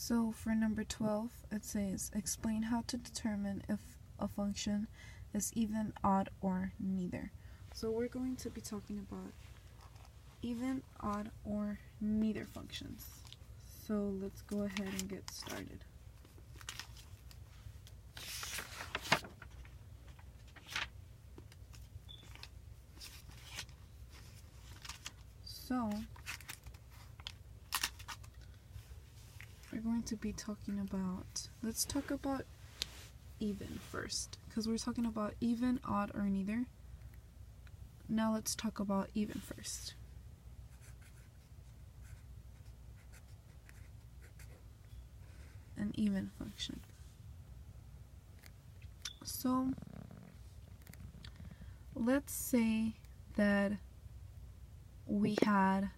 So for number 12, it says, explain how to determine if a function is even, odd, or neither. So we're going to be talking about even, odd, or neither functions. So let's go ahead and get started. So we're going to be talking about, let's talk about even first, because we're talking about even, odd, or neither. Now let's talk about even first. An even function. So let's say that we had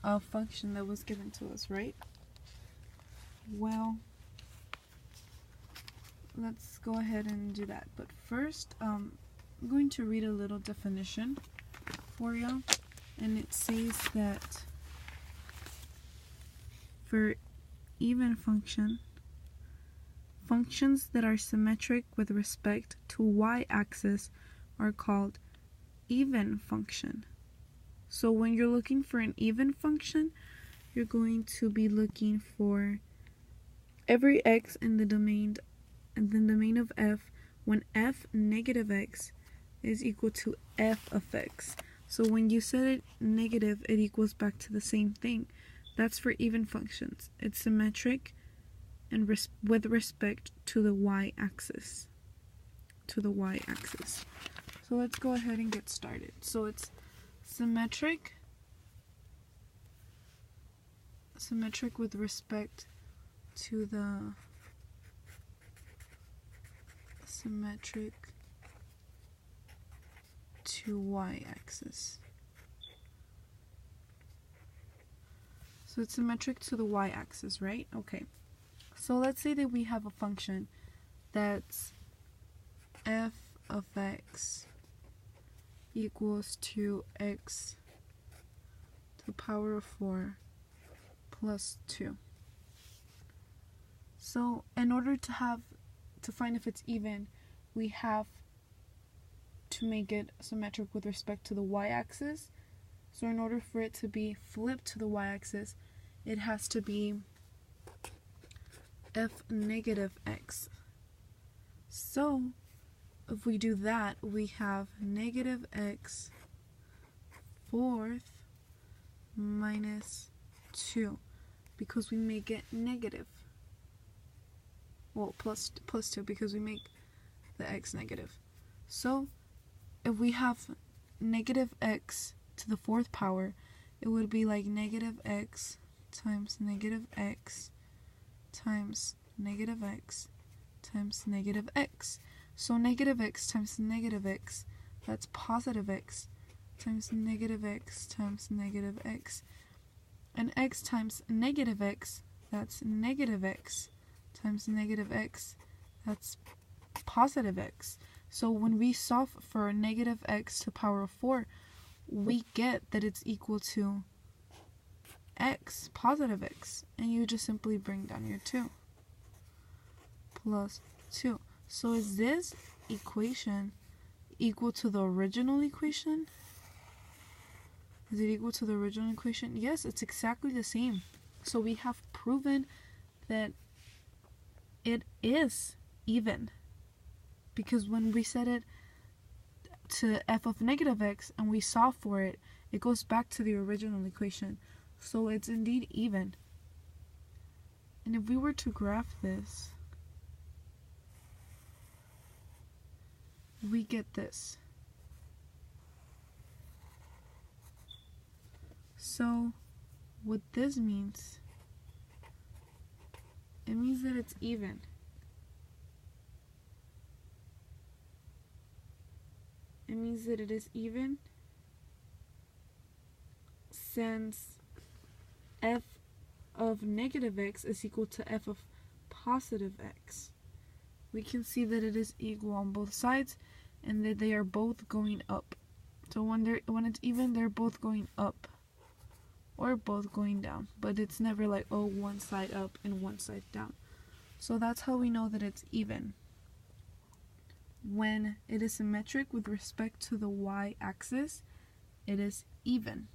a function that was given to us, right? Well, let's go ahead and do that. But first, I'm going to read a little definition for you, and it says that for even functions that are symmetric with respect to y-axis are called even function. So when you're looking for an even function, you're going to be looking for every x in the domain of f when f negative x is equal to f of x. So when you set it negative, it equals back to the same thing. That's for even functions. It's symmetric and with respect to the y-axis. So let's go ahead and get started. So it's symmetric with respect to the y-axis. So it's symmetric to the y-axis, right? Okay. So let's say that we have a function that's f of x equals to x to the power of 4 plus 2. So in order to find if it's even, we have to make it symmetric with respect to the y-axis. So in order for it to be flipped to the y-axis, it has to be f negative x. So if we do that, we have negative x fourth minus 2, because we make it negative. Well, plus 2, because we make the x negative. So if we have negative x to the 4th power, it would be like negative x times negative x times negative x times negative x. So negative x times negative x, that's positive x times negative x times negative x. And x times negative x, that's negative x times negative x, that's positive x. So when we solve for negative x to the power of 4, we get that it's equal to x, positive x, and you just simply bring down your 2 plus 2. So is this equation equal to the original equation? Is it equal to the original equation? Yes, it's exactly the same. So we have proven that it is even, because when we set it to f of negative x and we solve for it, it goes back to the original equation. So it's indeed even. And if we were to graph this, we get this. So what this means, it means that it's even. It means that it is even since f of negative x is equal to f of positive x. We can see that it is equal on both sides and that they are both going up. So when it's even, they're both going up. or both going down, but it's never like, oh, one side up and one side down. So that's how we know that it's even. When it is symmetric with respect to the y-axis, it is even.